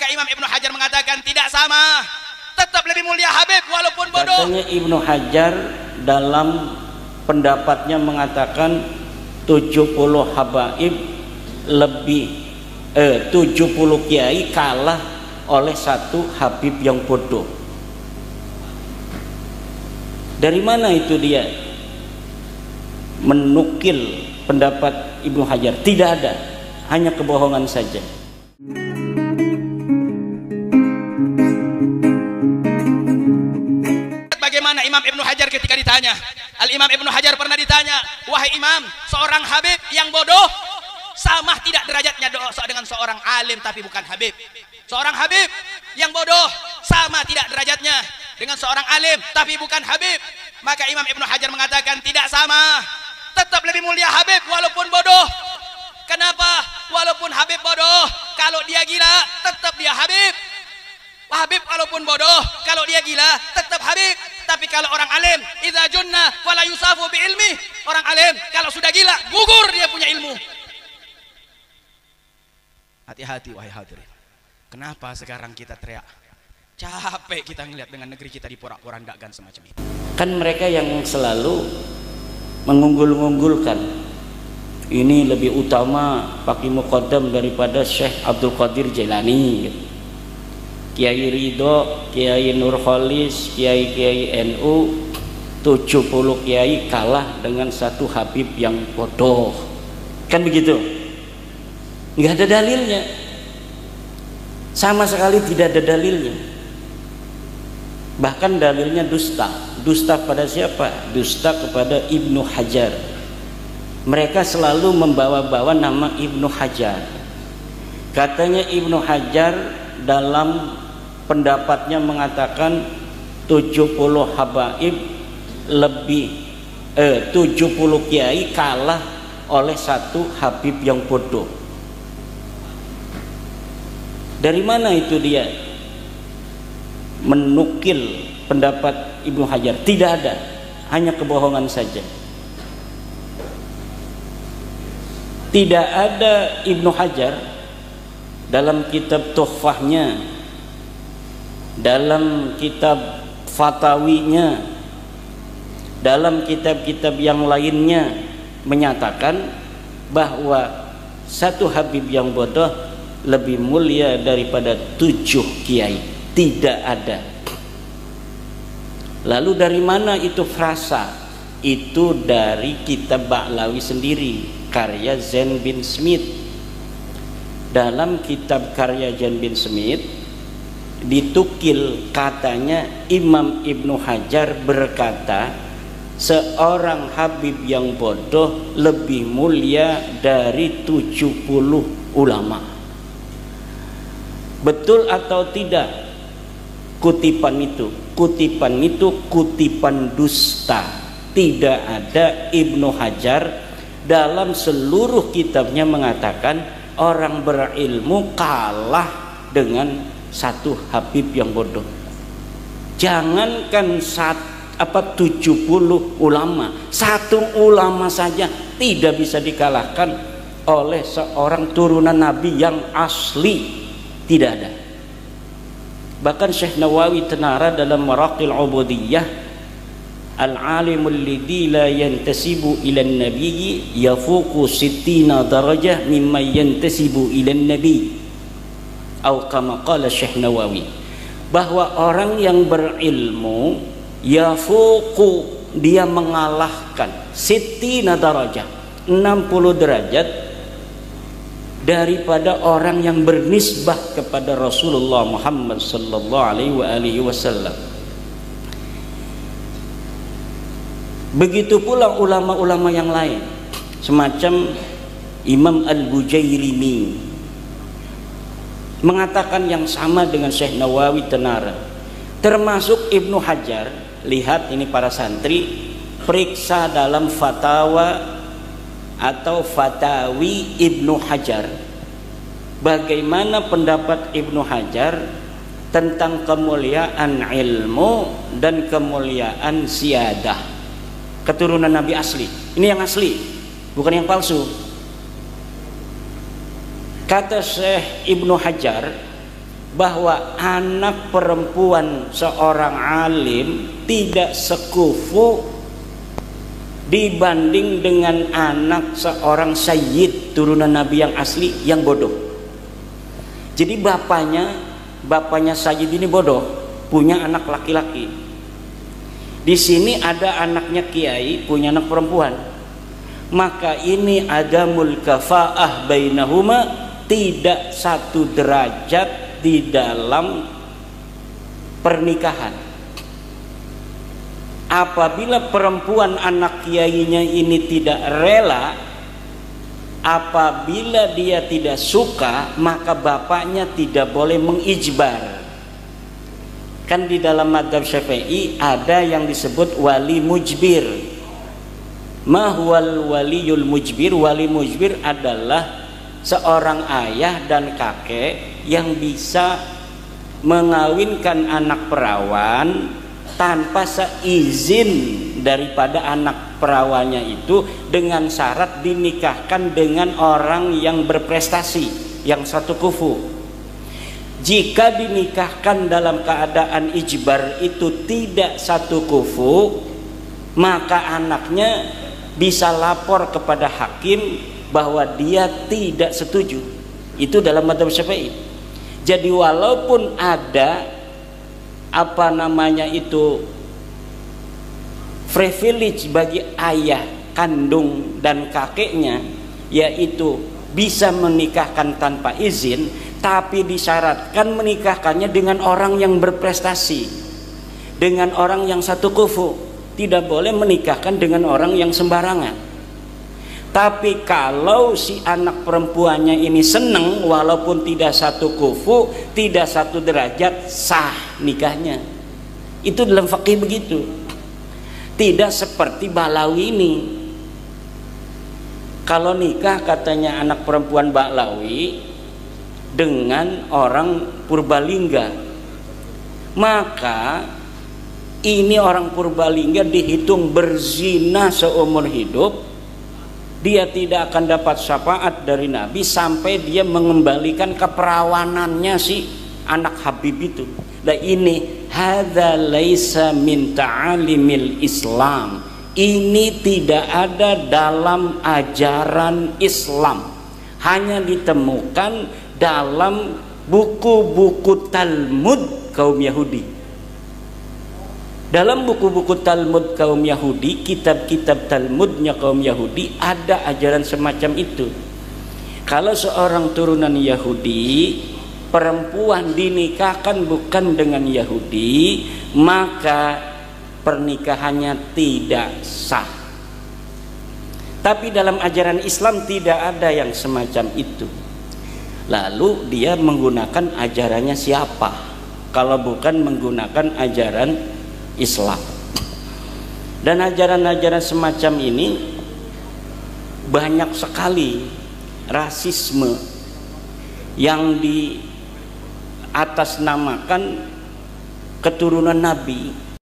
Maka Imam Ibnu Hajar mengatakan tidak sama, tetap lebih mulia Habib walaupun bodoh. Katanya Ibnu Hajar dalam pendapatnya mengatakan 70 habaib lebih 70 kiai kalah oleh satu habib yang bodoh. Dari mana itu dia menukil pendapat Ibnu Hajar? Tidak ada, hanya kebohongan saja. Bagaimana Imam Ibnu Hajar ketika ditanya, Al-Imam Ibnu Hajar pernah ditanya, wahai Imam, seorang habib yang bodoh sama tidak derajatnya dengan seorang alim tapi bukan habib. Seorang habib yang bodoh sama tidak derajatnya dengan seorang alim tapi bukan habib. Maka Imam Ibnu Hajar mengatakan tidak sama, tetap lebih mulia habib walaupun bodoh. Kenapa? Walaupun habib bodoh, kalau dia gila tetap dia habib. Habib walaupun bodoh, kalau dia gila tetap habib. Tapi kalau orang alim, idza junna fala yusafu bi ilmi. Orang alim kalau sudah gila gugur dia punya ilmu. Hati-hati wahai hadirin. Kenapa sekarang kita teriak? Capek kita ngelihat dengan negeri kita diporak-porandakan semacam itu. Kan mereka yang selalu mengunggul-unggulkan, ini lebih utama Pakai Muqaddam daripada Syekh Abdul Qadir Jailani, Kiai Ridho, Kiai Nurholis, Kiai NU, 70 kiai kalah dengan satu habib yang bodoh. Kan begitu? Nggak ada dalilnya, sama sekali tidak ada dalilnya. Bahkan dalilnya dusta. Dusta pada siapa? Dusta kepada Ibnu Hajar. Mereka selalu membawa-bawa nama Ibnu Hajar. Katanya Ibnu Hajar dalam pendapatnya mengatakan 70 habaib lebih 70 kiai kalah oleh satu habib yang bodoh. Dari mana itu dia menukil pendapat Ibnu Hajar? Tidak ada, hanya kebohongan saja. Tidak ada Ibnu Hajar dalam kitab Tuhfahnya, dalam kitab Fatawinya, dalam kitab-kitab yang lainnya menyatakan bahwa satu habib yang bodoh lebih mulia daripada 7 kiai. Tidak ada. Lalu dari mana itu frasa? Itu dari kitab Ba'lawi sendiri, karya Zain bin Smith. Dalam kitab karya Zain bin Smith ditukil katanya Imam Ibnu Hajar berkata, seorang habib yang bodoh lebih mulia dari 70 ulama. Betul atau tidak kutipan itu? Kutipan itu kutipan dusta. Tidak ada Ibnu Hajar dalam seluruh kitabnya mengatakan orang berilmu kalah dengan satu habib yang bodoh. Jangankan 70 ulama, satu ulama saja tidak bisa dikalahkan oleh seorang turunan Nabi yang asli. Tidak ada. Bahkan Syekh Nawawi Tenara dalam Maraqil Ubudiyah, al-alimul ladzi la yantasibu ila an-nabiy yafuqu 60 darajah mimma yantasibu ila an-nabi, atau kama qala Syekh Nawawi, bahwa orang yang berilmu yafuqu, dia mengalahkan 60 darajah, 60 derajat daripada orang yang bernisbah kepada Rasulullah Muhammad sallallahu alaihi wasallam. Begitu pula ulama-ulama yang lain, semacam Imam Al-Bujairimi mengatakan yang sama dengan Syekh Nawawi Tenara, termasuk Ibnu Hajar. Lihat ini para santri, periksa dalam fatwa atau Fatawi Ibnu Hajar, bagaimana pendapat Ibnu Hajar tentang kemuliaan ilmu dan kemuliaan siyadah, keturunan Nabi asli. Ini yang asli, bukan yang palsu. Kata Syekh Ibnu Hajar, bahwa anak perempuan seorang alim tidak sekufu dibanding dengan anak seorang sayyid turunan Nabi yang asli yang bodoh. Jadi bapaknya sayyid ini bodoh, punya anak laki-laki. Di sini ada anaknya kiai, punya anak perempuan. Maka ini adamul kafaah bainahuma, tidak satu derajat di dalam pernikahan. Apabila perempuan anak kiainya ini tidak rela, apabila dia tidak suka, maka bapaknya tidak boleh mengijbar. Kan di dalam mazhab Syafi'i ada yang disebut wali mujbir. Mahwal waliyul mujbir. Wali mujbir adalah seorang ayah dan kakek yang bisa mengawinkan anak perawan tanpa seizin daripada anak perawannya itu, dengan syarat dinikahkan dengan orang yang berprestasi, yang satu kufu. Jika dinikahkan dalam keadaan ijbar itu tidak satu kufu, maka anaknya bisa lapor kepada hakim bahwa dia tidak setuju. Itu dalam mazhab Syafi'i. Jadi walaupun ada privilege bagi ayah kandung dan kakeknya, yaitu bisa menikahkan tanpa izin, tapi disyaratkan menikahkannya dengan orang yang berprestasi, dengan orang yang satu kufu. Tidak boleh menikahkan dengan orang yang sembarangan. Tapi kalau si anak perempuannya ini seneng, walaupun tidak satu kufu, tidak satu derajat, sah nikahnya. Itu dalam fikih begitu. Tidak seperti Ba'lawi ini. Kalau nikah katanya anak perempuan Ba'lawi dengan orang Purbalingga, maka ini orang Purbalingga dihitung berzina seumur hidup. Dia tidak akan dapat syafaat dari Nabi sampai dia mengembalikan keperawanannya si anak Habib itu. Nah ini hadza laisa min ta'alimil Islam. Ini tidak ada dalam ajaran Islam. Hanya ditemukan dalam buku-buku Talmud kaum Yahudi. Dalam buku-buku Talmud kaum Yahudi, kitab-kitab Talmudnya kaum Yahudi, ada ajaran semacam itu. Kalau seorang turunan Yahudi, perempuan dinikahkan bukan dengan Yahudi, maka pernikahannya tidak sah. Tapi dalam ajaran Islam tidak ada yang semacam itu. Lalu dia menggunakan ajarannya siapa? Kalau bukan menggunakan ajaran Islam. Dan ajaran-ajaran semacam ini banyak sekali rasisme yang di atas namakan keturunan Nabi.